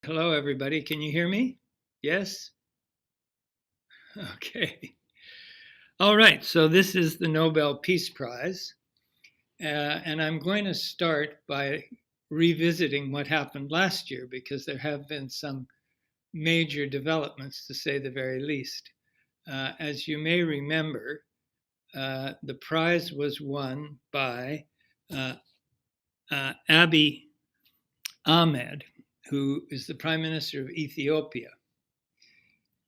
Hello, everybody. Can you hear me? Yes? Okay. All right. So this is the Nobel Peace Prize. And I'm going to start by revisiting what happened last year because there have been some major developments, to say the very least. As you may remember, the prize was won by uh, Abiy Ahmed, who is the Prime Minister of Ethiopia.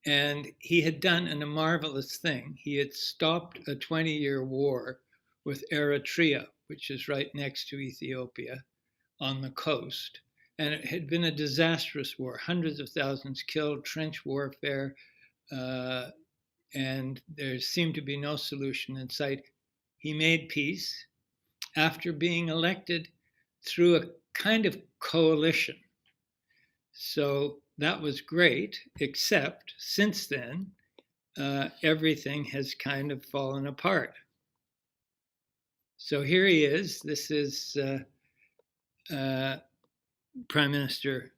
And he had done a marvelous thing. He had stopped a 20-year war with Eritrea, which is right next to Ethiopia on the coast. And it had been a disastrous war, hundreds of thousands killed, trench warfare, and there seemed to be no solution in sight. He made peace after being elected through a kind of coalition. So that was great, except since then, everything has kind of fallen apart. So here he is. This is Prime Minister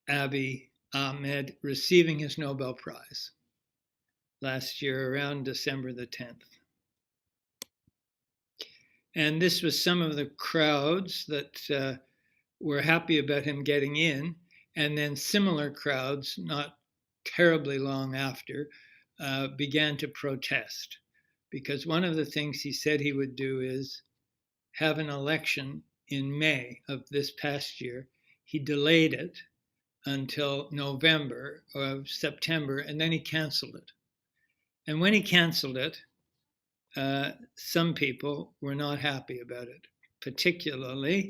Abiy Ahmed receiving his Nobel Prize last year around December the 10th. And this was some of the crowds that were happy about him getting in, and then similar crowds, not terribly long after, began to protest. Because one of the things he said he would do is have an election in May of this past year. He delayed it until November or September, and then he canceled it. And when he canceled it, some people were not happy about it, particularly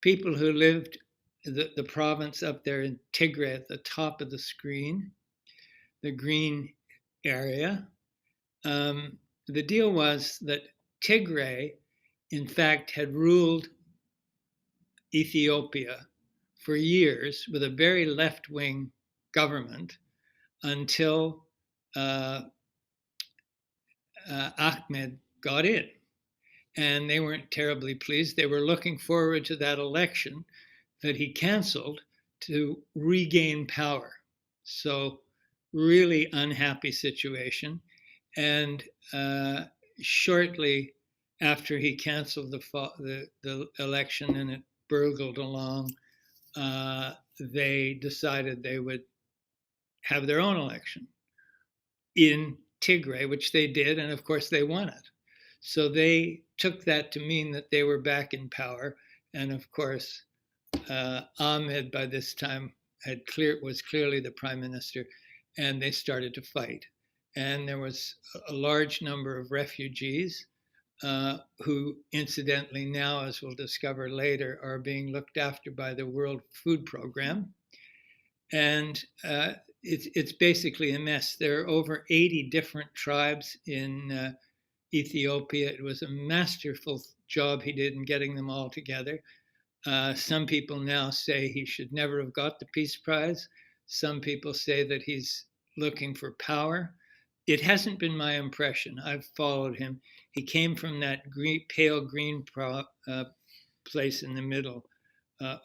people who lived the province up there in Tigray at the top of the screen, the green area. The deal was that Tigray, in fact, had ruled Ethiopia for years with a very left-wing government until Ahmed got in. And they weren't terribly pleased. They were looking forward to that election that he canceled to regain power. So really unhappy situation. And shortly after he canceled the election and it burgled along, they decided they would have their own election in Tigray, which they did, and of course they won it. So they took that to mean that they were back in power, and of course Ahmed by this time was clearly the prime minister, and they started to fight. And there was a large number of refugees who incidentally now, as we'll discover later, are being looked after by the World Food Program. And it's basically a mess. There are over 80 different tribes in Ethiopia. It was a masterful job he did in getting them all together. Some people now say he should never have got the Peace Prize. Some people say that he's looking for power. It hasn't been my impression. I've followed him. He came from that pale green place in the middle.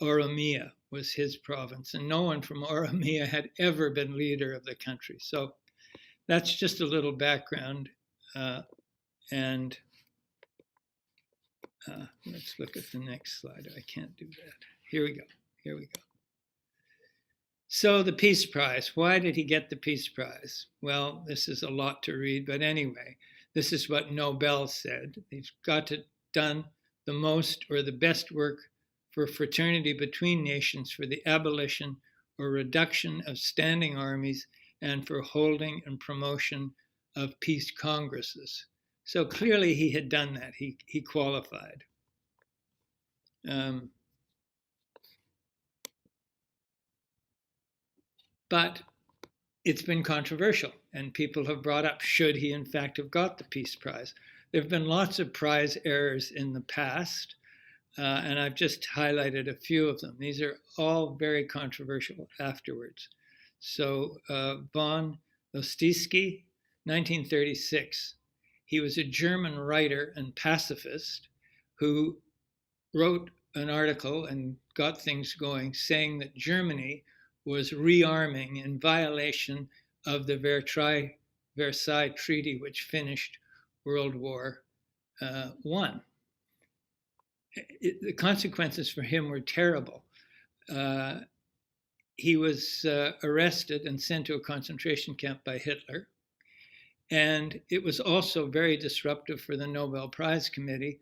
Oromia was his province, and no one from Oromia had ever been leader of the country. So that's just a little background. And let's look at the next slide. I can't do that. Here we go. Here we go. So the Peace Prize. Why did he get the Peace Prize? Well, this is a lot to read, but anyway, this is what Nobel said. He's got to done the most or the best work for fraternity between nations, for the abolition or reduction of standing armies, and for holding and promotion of peace congresses. So clearly he had done that. He qualified. But it's been controversial, and people have brought up, should he in fact have got the Peace Prize? There have been lots of prize errors in the past, and I've just highlighted a few of them. These are all very controversial afterwards. So von Lostiski, 1936. He was a German writer and pacifist who wrote an article and got things going saying that Germany was rearming in violation of the Versailles Treaty, which finished World War I. The consequences for him were terrible. He was arrested and sent to a concentration camp by Hitler. And it was also very disruptive for the Nobel Prize Committee,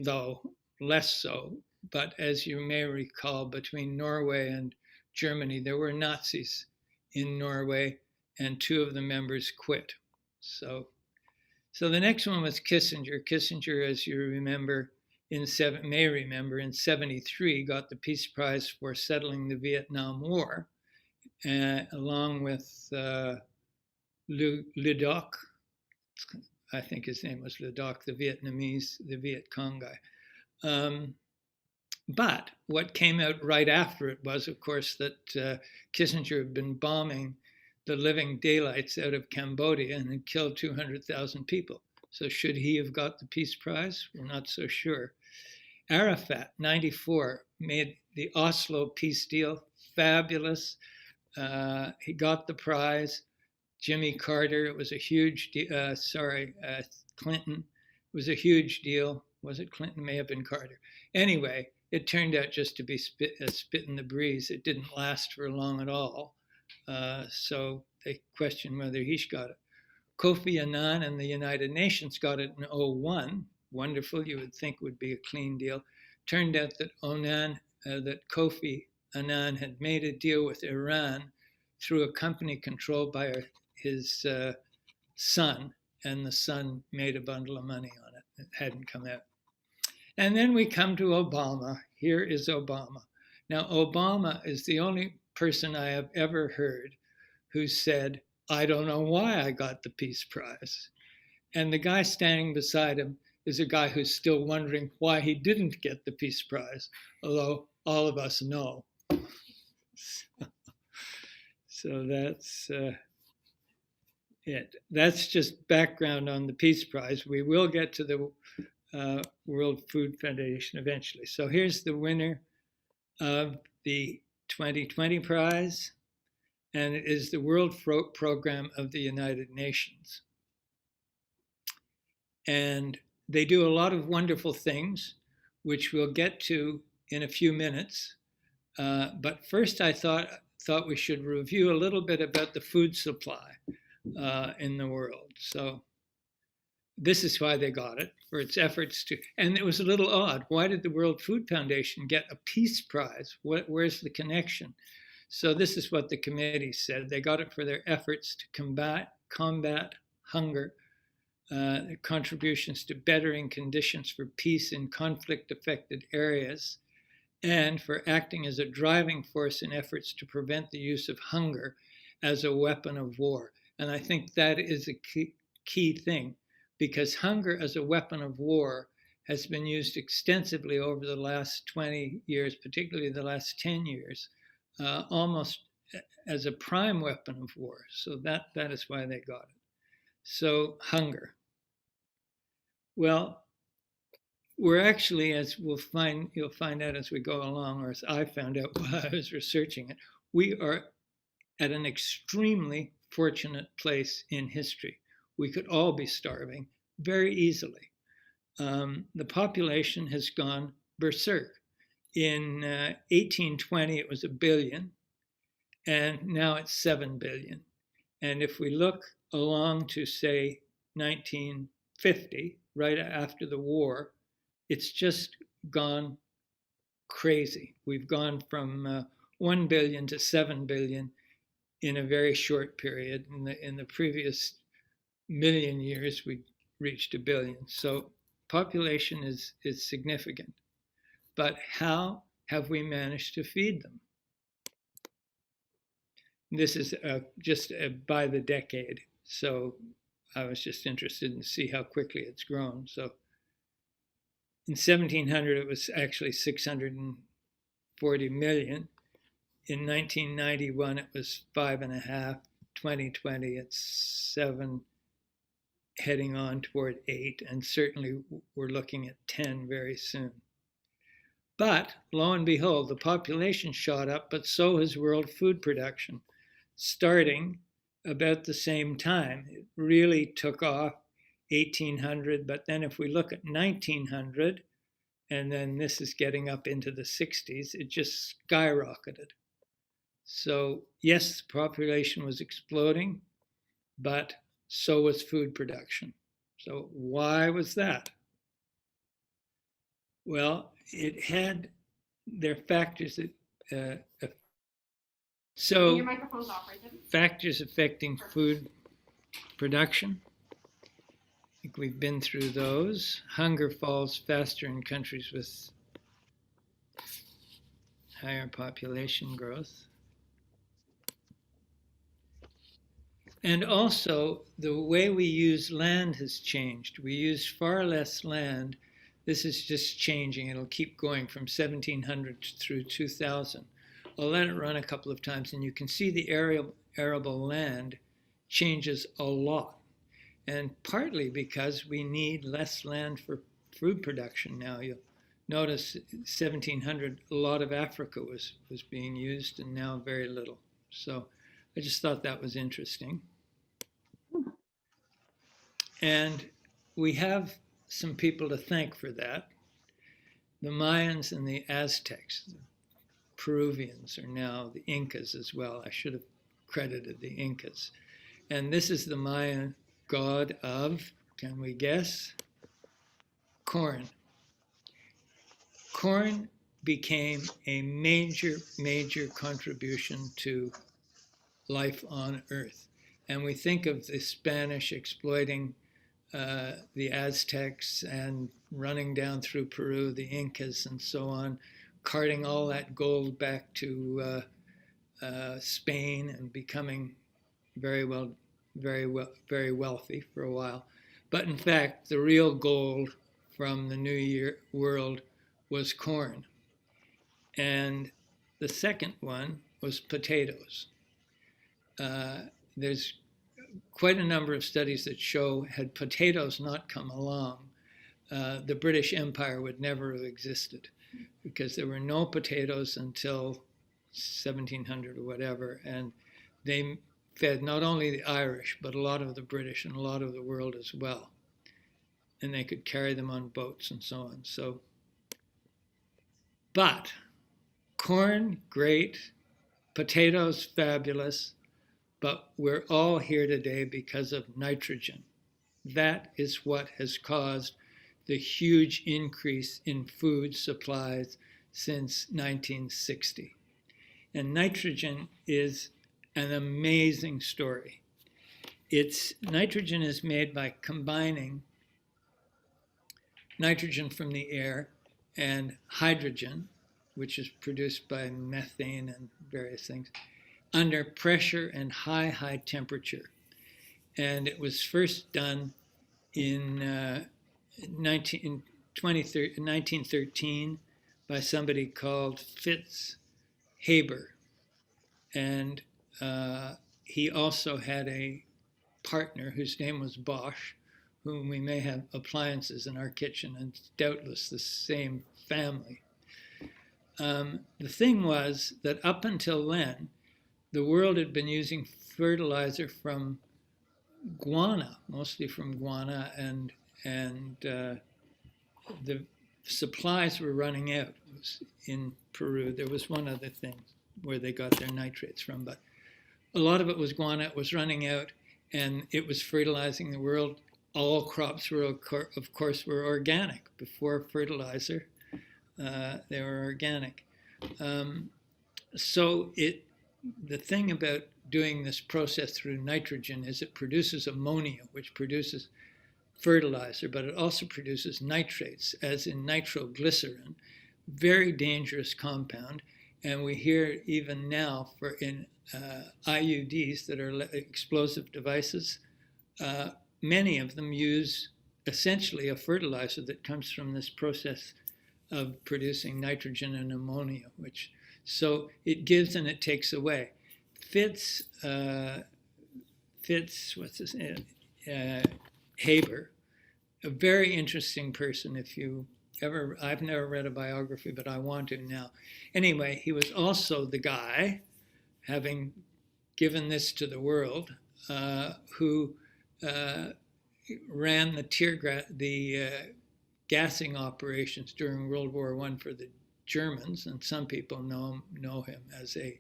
though less so. But as you may recall, between Norway and Germany, there were Nazis in Norway, and 2 of the members quit. So the next one was Kissinger. Kissinger, as you remember, may remember, in 73 got the Peace Prize for settling the Vietnam War, along with Le Doc, I think his name was Le Doc, the Viet Cong guy. But what came out right after it was, of course, that Kissinger had been bombing the living daylights out of Cambodia and had killed 200,000 people. So should he have got the Peace Prize? We're not so sure. Arafat, 94, made the Oslo peace deal fabulous. He got the prize. Jimmy Carter, it was a huge deal. Clinton, it was a huge deal. Was it Clinton? May have been Carter. Anyway, it turned out just to be a spit in the breeze. It didn't last for long at all. So they questioned whether he got it. Kofi Annan and the United Nations got it in 2001. Wonderful, you would think would be a clean deal. Turned out that Kofi Annan had made a deal with Iran through a company controlled by his son, and the son made a bundle of money on it. It hadn't come out. And then we come to Obama. Here is Obama. Now, Obama is the only person I have ever heard who said, I don't know why I got the Peace Prize. And the guy standing beside him is a guy who's still wondering why he didn't get the Peace Prize, although all of us know. So that's it. That's just background on the Peace Prize. We will get to the World Food Foundation eventually. So here's the winner of the 2020 prize, and it is the World Fruit Program of the United Nations. And they do a lot of wonderful things, which we'll get to in a few minutes. But first, I thought we should review a little bit about the food supply in the world. So this is why they got it, for its efforts to, and it was a little odd. Why did the World Food Foundation get a Peace Prize? Where's the connection? So this is what the committee said. They got it for their efforts to combat hunger, contributions to bettering conditions for peace in conflict-affected areas, and for acting as a driving force in efforts to prevent the use of hunger as a weapon of war. And I think that is a key thing, because hunger as a weapon of war has been used extensively over the last 20 years, particularly the last 10 years, almost as a prime weapon of war. So that is why they got it. So hunger. Well, we're actually, as you'll find out as we go along, or as I found out while I was researching it, we are at an extremely fortunate place in history. We could all be starving very easily. The population has gone berserk. In 1820, it was 1 billion, and now it's 7 billion. And if we look along to, say, 1950, right after the war, it's just gone crazy. We've gone from 1 billion to 7 billion in a very short period. In the previous million years, we reached 1 billion. So population is significant. But how have we managed to feed them? This is just by the decade. So I was just interested to see how quickly it's grown. So in 1700, it was actually 640 million. In 1991, it was 5.5. 2020, it's 7, heading on toward 8, and certainly we're looking at 10 very soon. But lo and behold, the population shot up, but so has world food production, starting about the same time. It really took off 1800, but then if we look at 1900, and then this is getting up into the 60s, it just skyrocketed. So yes, the population was exploding, but so was food production. So why was that? Well, it had their factors that so your microphone's operated. Factors affecting food production. I think we've been through those. Hunger falls faster in countries with higher population growth. And also, the way we use land has changed. We use far less land. This is just changing. It'll keep going from 1700 through 2000. I'll let it run a couple of times, and you can see the arable land changes a lot. And partly because we need less land for food production now. You'll notice 1700, a lot of Africa was being used, and now very little. So I just thought that was interesting. And we have some people to thank for that. The Mayans and the Aztecs, the Peruvians are now the Incas as well. I should have credited the Incas. And this is the Mayan god of, can we guess? Corn. Corn became a major, major contribution to life on Earth. And we think of the Spanish exploiting the Aztecs and running down through Peru, the Incas and so on, carting all that gold back to Spain and becoming very wealthy for a while. But in fact, the real gold from the New World was corn. And the second one was potatoes. There's quite a number of studies that show had potatoes not come along, the British Empire would never have existed, because there were no potatoes until 1700 or whatever, and they fed not only the Irish, but a lot of the British and a lot of the world as well. And they could carry them on boats and so on. So, but corn, great, potatoes, fabulous, but we're all here today because of nitrogen. That is what has caused the huge increase in food supplies since 1960. And nitrogen is an amazing story. Nitrogen is made by combining nitrogen from the air and hydrogen, which is produced by methane and various things, under pressure and high temperature. And it was first done in 1913 by somebody called Fitz Haber. And he also had a partner whose name was Bosch, whom we may have appliances in our kitchen, and doubtless the same family. The thing was that up until then, the world had been using fertilizer from guana, mostly from guana, and the supplies were running out. It was in Peru. There was one other thing where they got their nitrates from, but a lot of it was guana. It was running out, and it was fertilizing the world. All crops were, of course, were organic. Before fertilizer, they were organic. The thing about doing this process through nitrogen is it produces ammonia, which produces fertilizer, but it also produces nitrates, as in nitroglycerin, very dangerous compound. And we hear even now in IUDs that are explosive devices, many of them use essentially a fertilizer that comes from this process of producing nitrogen and ammonia, so it gives and it takes away. Fitz, what's his name? Haber, a very interesting person if you I've never read a biography, but I want to now. Anyway, he was also the guy, having given this to the world, who ran the gassing operations during World War I for the Germans, and some people know him as a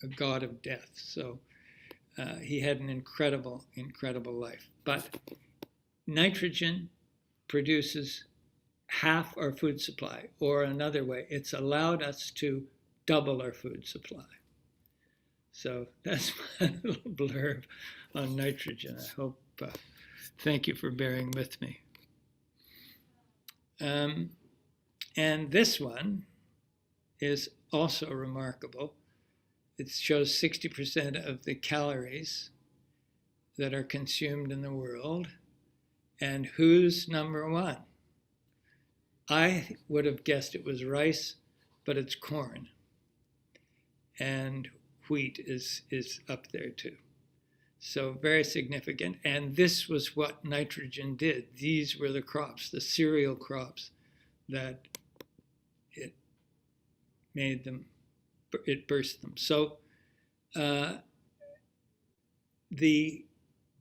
a god of death. So he had an incredible life. But nitrogen produces half our food supply, or another way, it's allowed us to double our food supply. So that's my little blurb on nitrogen. I hope, thank you for bearing with me. And this one is also remarkable. It shows 60% of the calories that are consumed in the world. And who's number one? I would have guessed it was rice, but it's corn. And wheat is up there too. So very significant. And this was what nitrogen did. These were the crops, the cereal crops, that it made them, it burst them. So the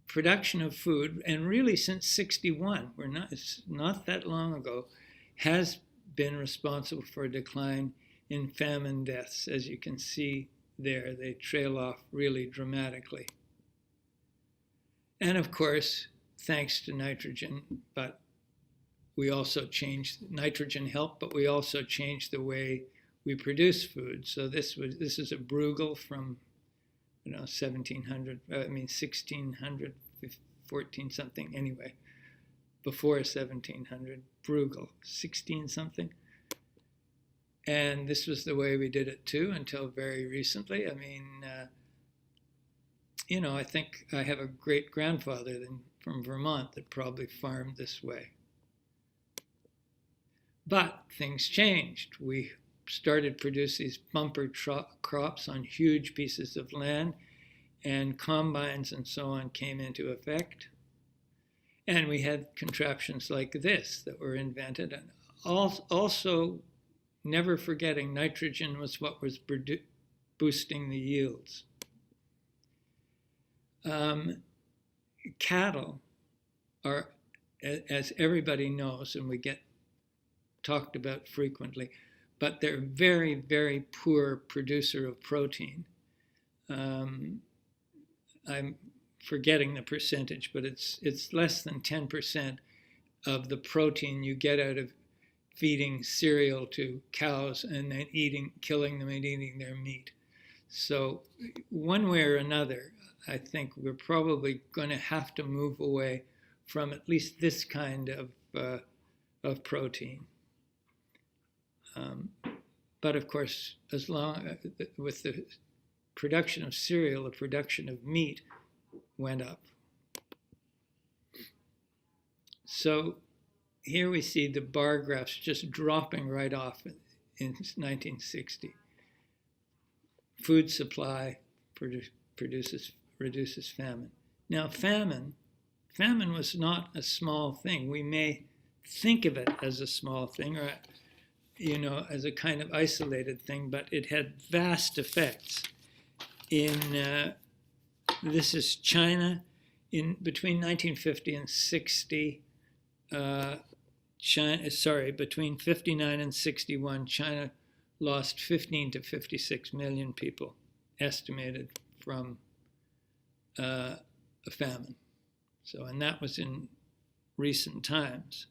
production of food, and really since 61, it's not that long ago, has been responsible for a decline in famine deaths. As you can see there, they trail off really dramatically. And of course, thanks to nitrogen, but we also changed, nitrogen helped, but we also changed the way we produce food. So this is a Bruegel from 1600, 14 something, anyway, before 1700, Bruegel, 16 something. And this was the way we did it too until very recently. I mean, I think I have a great grandfather from Vermont that probably farmed this way. But things changed. We started producing these bumper crops on huge pieces of land, and combines and so on came into effect. And we had contraptions like this that were invented. And also, never forgetting, nitrogen was what was boosting the yields. Cattle are, as everybody knows, and we get talked about frequently, but they're a very, very poor producer of protein. I'm forgetting the percentage, but it's less than 10% of the protein you get out of feeding cereal to cows and then killing them and eating their meat. So one way or another, I think we're probably going to have to move away from at least this kind of protein. But of course, as long with the production of cereal, the production of meat went up. So here we see the bar graphs just dropping right off in 1960. Food supply reduces famine. Now famine was not a small thing. We may think of it as a small thing, or as a kind of isolated thing, but it had vast between China between 1950 and 60. Between 59 and 61, China lost 15 to 56 million people, estimated, from a famine. So, and that was in recent times.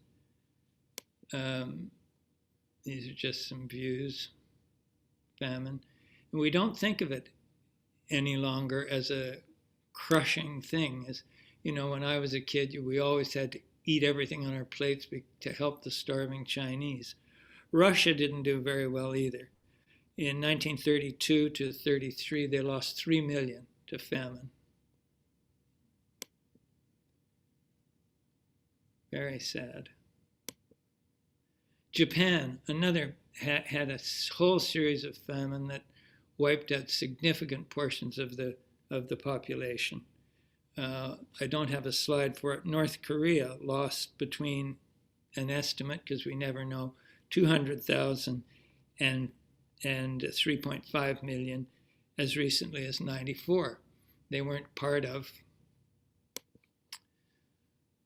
These are just some views, famine. And we don't think of it any longer as a crushing thing. As when I was a kid, we always had to eat everything on our plates to help the starving Chinese. Russia didn't do very well either. In 1932 to 33, they lost 3 million to famine. Very sad. Japan, another, had a whole series of famine that wiped out significant portions of the population. I don't have a slide for it. North Korea lost between an estimate, because we never know, 200,000 and 3.5 million as recently as 94. They weren't part of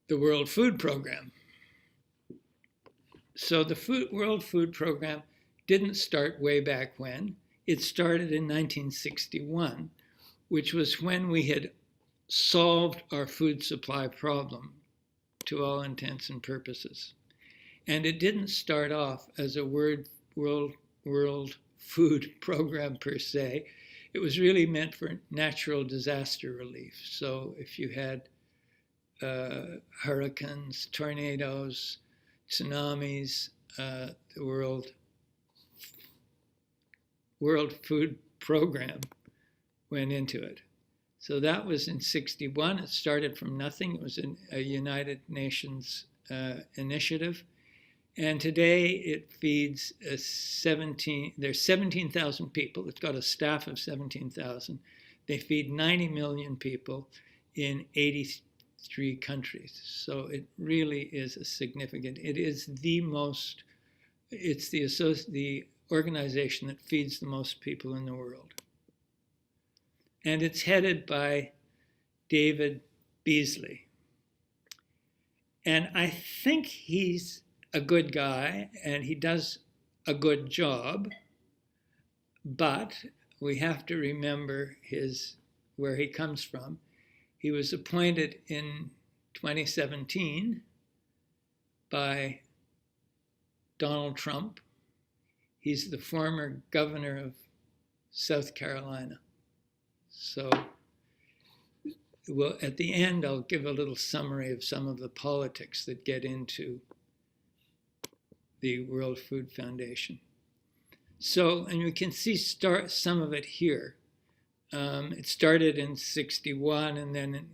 the World Food Program. So the World Food Program didn't start way back when. It started in 1961, which was when we had solved our food supply problem to all intents and purposes. And it didn't start off as a World Food Program per se. It was really meant for natural disaster relief. So if you had hurricanes, tornadoes, tsunamis, the World Food Program went into it. So that was in 61. It started from nothing. It was a United Nations initiative. And today it feeds there's 17,000 people. It's got a staff of 17,000. They feed 90 million people in 83 countries. So it really is a significant, it is it's the organization that feeds the most people in the world. And it's headed by David Beasley. And I think he's a good guy and he does a good job, but we have to remember where he comes from. He was appointed in 2017 by Donald Trump. He's the former governor of South Carolina. So at the end, I'll give a little summary of some of the politics that get into the World Food Foundation. So, and we can see some of it here. It started in 61, and then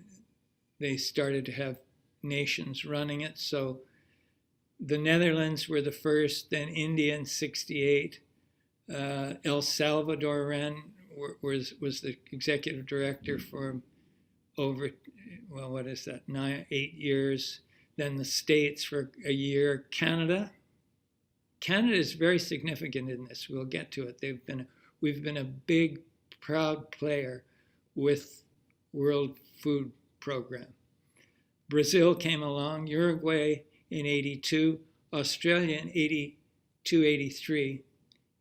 they started to have nations running it. So the Netherlands were the first, then India in 68. El Salvador was the executive director for over, 8 years. Then the States for a year. Canada is very significant in this. We'll get to it. We've been a big, proud player with World Food Program. Brazil came along, Uruguay in 82, Australia in 82, 83.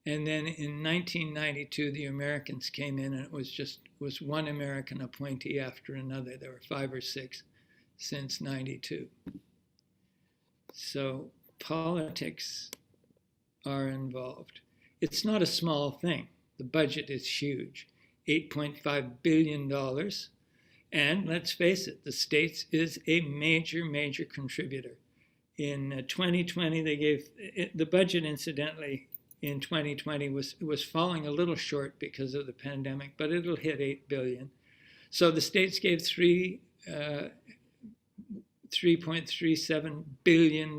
And then in 1992, the Americans came in, and it was one American appointee after another. There were 5 or 6 since 92. So politics are involved. It's not a small thing. The budget is huge, $8.5 billion. And let's face it, the States is a major, major contributor. In 2020, they gave, the budget incidentally in 2020 was falling a little short because of the pandemic, but it'll hit $8 billion. So the States gave $3.37 billion.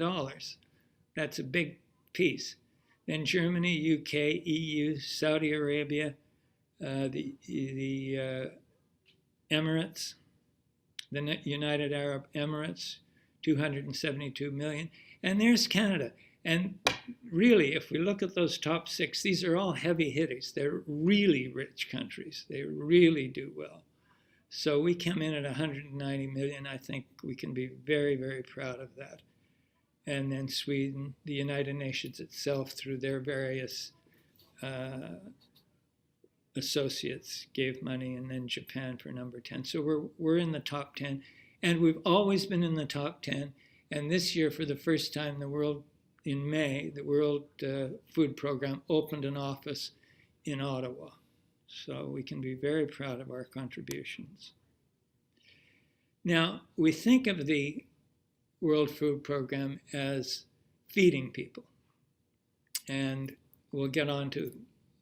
That's a big piece. Then Germany, UK, EU, Saudi Arabia, the Emirates, the United Arab Emirates, 272 million. And there's Canada. And really, if we look at those top 6, these are all heavy hitters. They're really rich countries. They really do well. So we come in at 190 million. I think we can be very, very proud of that. And then Sweden, the United Nations itself, through their various associates, gave money, and then Japan for number 10. So we're in the top 10, and we've always been in the top 10. And this year, for the first time, in May, the World Food Program opened an office in Ottawa. So we can be very proud of our contributions. Now, we think of the World Food Program as feeding people. And we'll get on to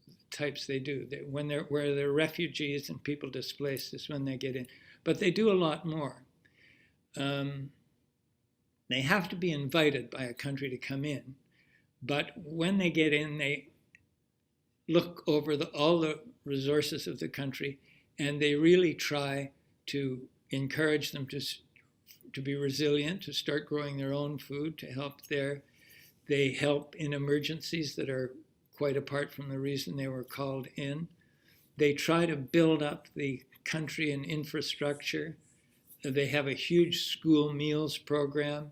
the types they do. Where they're refugees and people displaced is when they get in. But they do a lot more. They have to be invited by a country to come in. But when they get in, they look over all the resources of the country, and they really try to encourage them to be resilient, to start growing their own food, to help there. They help in emergencies that are quite apart from the reason they were called in. They try to build up the country and infrastructure. They have a huge school meals program.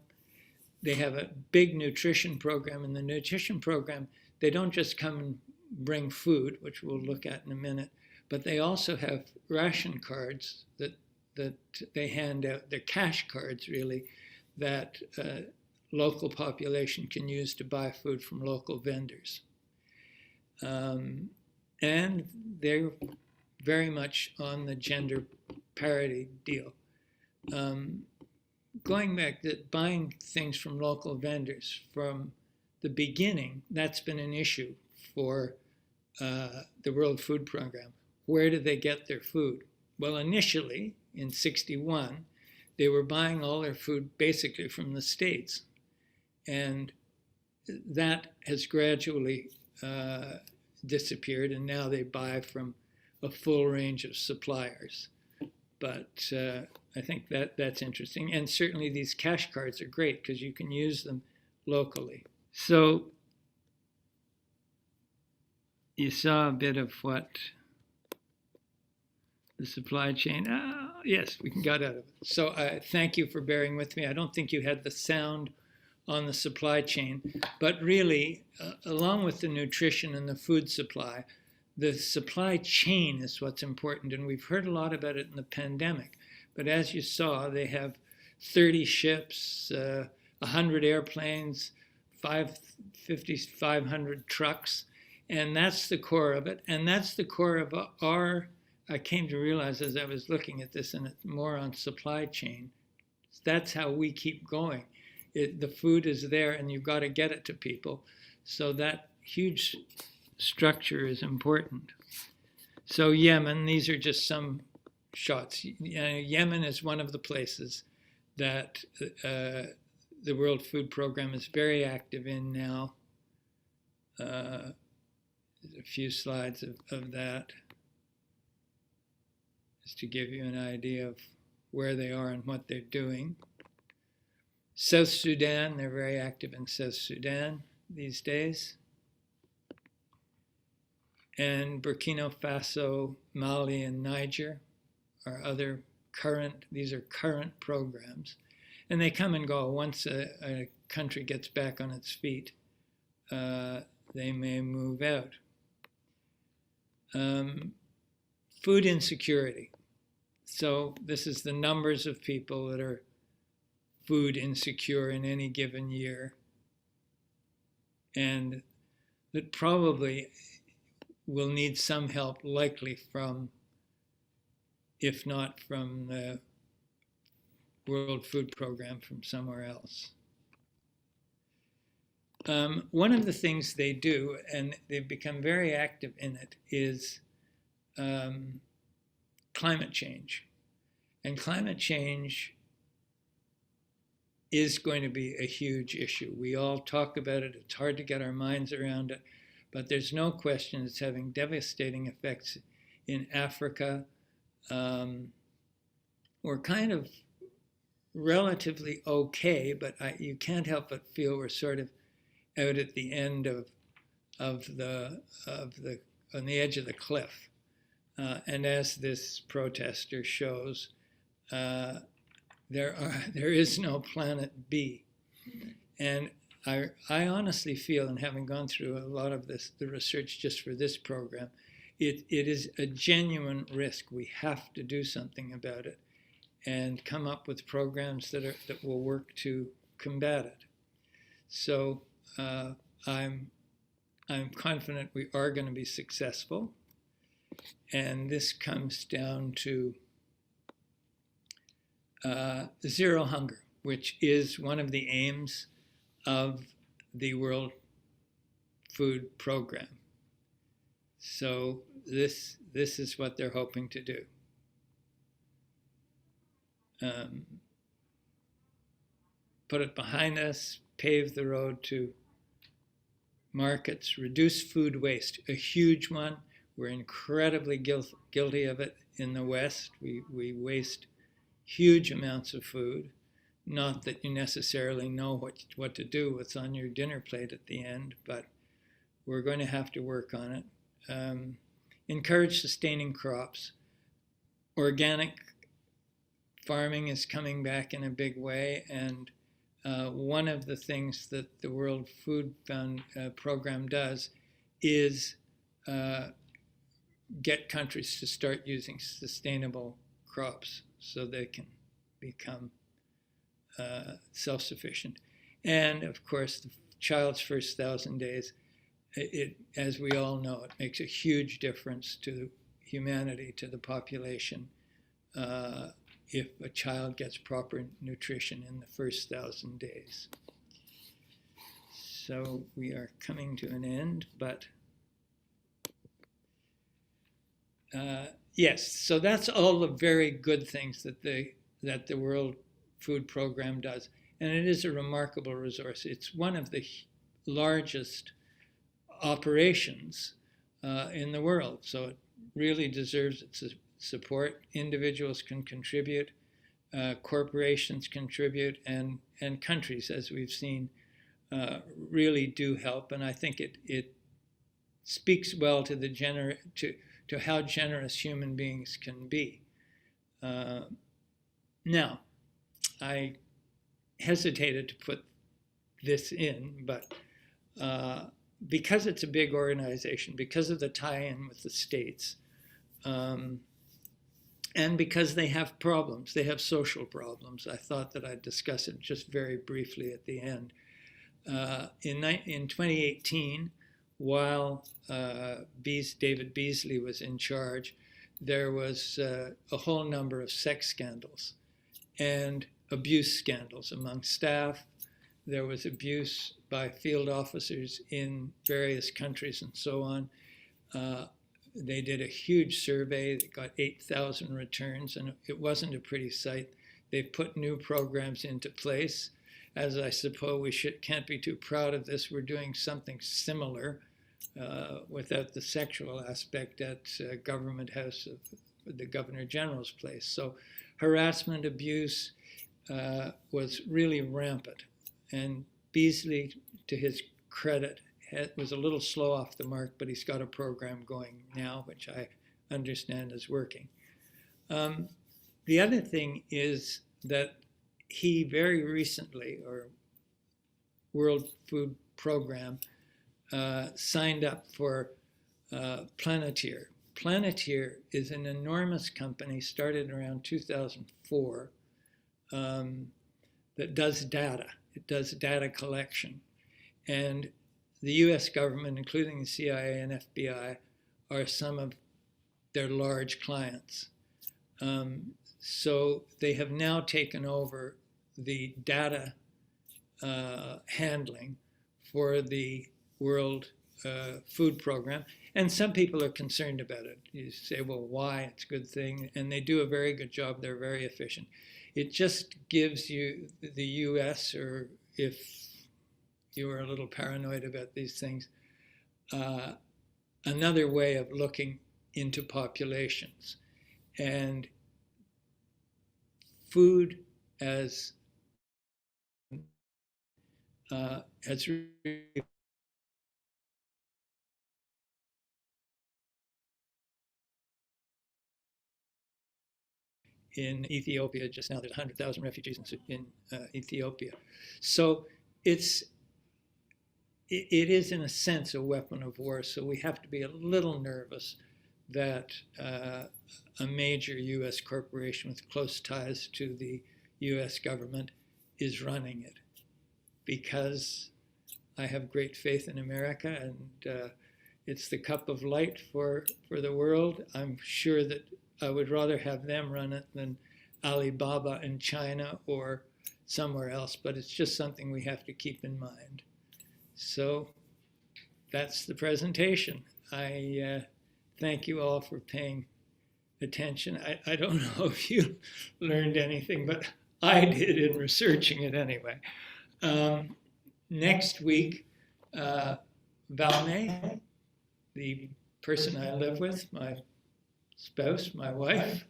They have a big nutrition program. In the nutrition program, they don't just come and bring food, which we'll look at in a minute, but they also have ration cards that they hand out. They're cash cards, really, that local population can use to buy food from local vendors. And they're very much on the gender parity deal. Going back to buying things from local vendors from the beginning, that's been an issue for the World Food Program. Where do they get their food? Well, initially, in '61, they were buying all their food basically from the States. And that has gradually disappeared, and now they buy from a full range of suppliers. But I think that's interesting. And certainly these cash cards are great because you can use them locally. So you saw a bit of what the supply chain, yes, we got out of it. So thank you for bearing with me. I don't think you had the sound on the supply chain, but really, along with the nutrition and the food supply, the supply chain is what's important, and we've heard a lot about it in the pandemic. But as you saw, they have 30 ships, 100 airplanes, 500 trucks, and that's the core of it. And that's the core of I came to realize as I was looking at this, and it's more on supply chain. That's how we keep going. The food is there, and you've got to get it to people. So that huge structure is important. So Yemen, these are just some shots. Yemen is one of the places that the World Food Program is very active in now. There's a few slides of that, just to give you an idea of where they are and what they're doing. South Sudan, they're very active in South Sudan these days. And Burkina Faso, Mali, and Niger are other these are current programs. And they come and go. Once a country gets back on its feet, they may move out. Food insecurity. So this is the numbers of people that are food insecure in any given year, and that probably will need some help, likely from, if not from the World Food Program, from somewhere else. One of the things they do, and they've become very active in it, is climate change. And climate change is going to be a huge issue. We all talk about it. It's hard to get our minds around it, but there's no question it's having devastating effects in Africa. We're kind of relatively okay, but you can't help but feel we're sort of out at the end on the edge of the cliff. And as this protester shows, there is no planet B. And I honestly feel, and having gone through a lot of the research just for this program, it is a genuine risk. We have to do something about it and come up with programs that will work to combat it. So I'm confident we are going to be successful. And this comes down to zero hunger, which is one of the aims of the World Food Program. So this is what they're hoping to do. Put it behind us, pave the road to markets, reduce food waste, a huge one. We're incredibly guilty of it in the West. We waste huge amounts of food. Not that you necessarily know what to do, what's on your dinner plate at the end, but we're going to have to work on it. Encourage sustaining crops. Organic farming is coming back in a big way, and one of the things that the World Food Program does is get countries to start using sustainable crops so they can become self-sufficient. And of course, the child's first 1,000 days, as we all know, it makes a huge difference to humanity, to the population, if a child gets proper nutrition in the first 1,000 days. So we are coming to an end, but yes, so that's all the very good things that the World Food Program does. And it is a remarkable resource. It's one of the largest operations in the world. So it really deserves its support. Individuals can contribute, corporations contribute, and countries, as we've seen, really do help. And I think it speaks well to to how generous human beings can be. Now, I hesitated to put this in, but because it's a big organization, because of the tie-in with the states, and because they have problems, they have social problems, I thought that I'd discuss it just very briefly at the end. In 2018, while David Beasley was in charge, there was a whole number of sex scandals and abuse scandals among staff. There was abuse by field officers in various countries and so on. They did a huge survey that got 8,000 returns, and it wasn't a pretty sight. They've put new programs into place. As I suppose we can't be too proud of this, we're doing something similar without the sexual aspect at Government House of the Governor General's place. So harassment, abuse was really rampant. And Beasley, to his credit, was a little slow off the mark, but he's got a program going now, which I understand is working. The other thing is that he very recently, or World Food Program, signed up for Planeteer. Planeteer is an enormous company started around 2004 that does data. It does data collection. And the US government, including the CIA and FBI, are some of their large clients. So they have now taken over the data handling for the World Food Program. And some people are concerned about it. You say, well, why? It's a good thing. And they do a very good job. They're very efficient. It just gives you the US, or if you are a little paranoid about these things, another way of looking into populations. And food has really in Ethiopia just now. There's 100,000 refugees in Ethiopia. So it is in a sense a weapon of war. So we have to be a little nervous that a major US corporation with close ties to the US government is running it, because I have great faith in America, and it's the cup of light for the world. I'm sure that I would rather have them run it than Alibaba in China or somewhere else, but it's just something we have to keep in mind. So that's the presentation. I thank you all for paying attention. I don't know if you learned anything, but I did in researching it anyway. Next week, Valme, the person I live with, my spouse, my wife,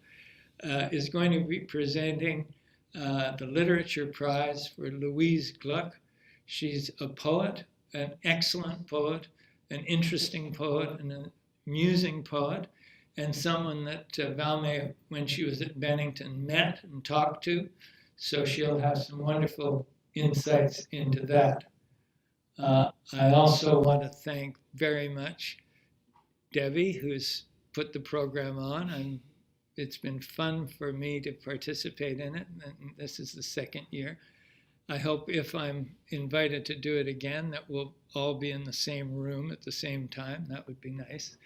is going to be presenting the Literature Prize for Louise Gluck. She's a poet, an excellent poet, an interesting poet, and an amusing poet, and someone that Valme, when she was at Bennington, met and talked to. So she'll have some wonderful insights into that. I also want to thank very much Debbie, who's put the program on, and it's been fun for me to participate in it. And this is the second year. I hope if I'm invited to do it again, that we'll all be in the same room at the same time. That would be nice.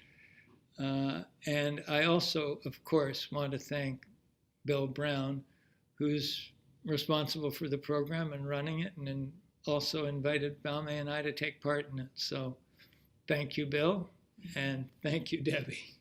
And I also, of course, want to thank Bill Brown, who's responsible for the program and running it, and then also invited Valme and I to take part in it. So thank you, Bill, and thank you, Debbie.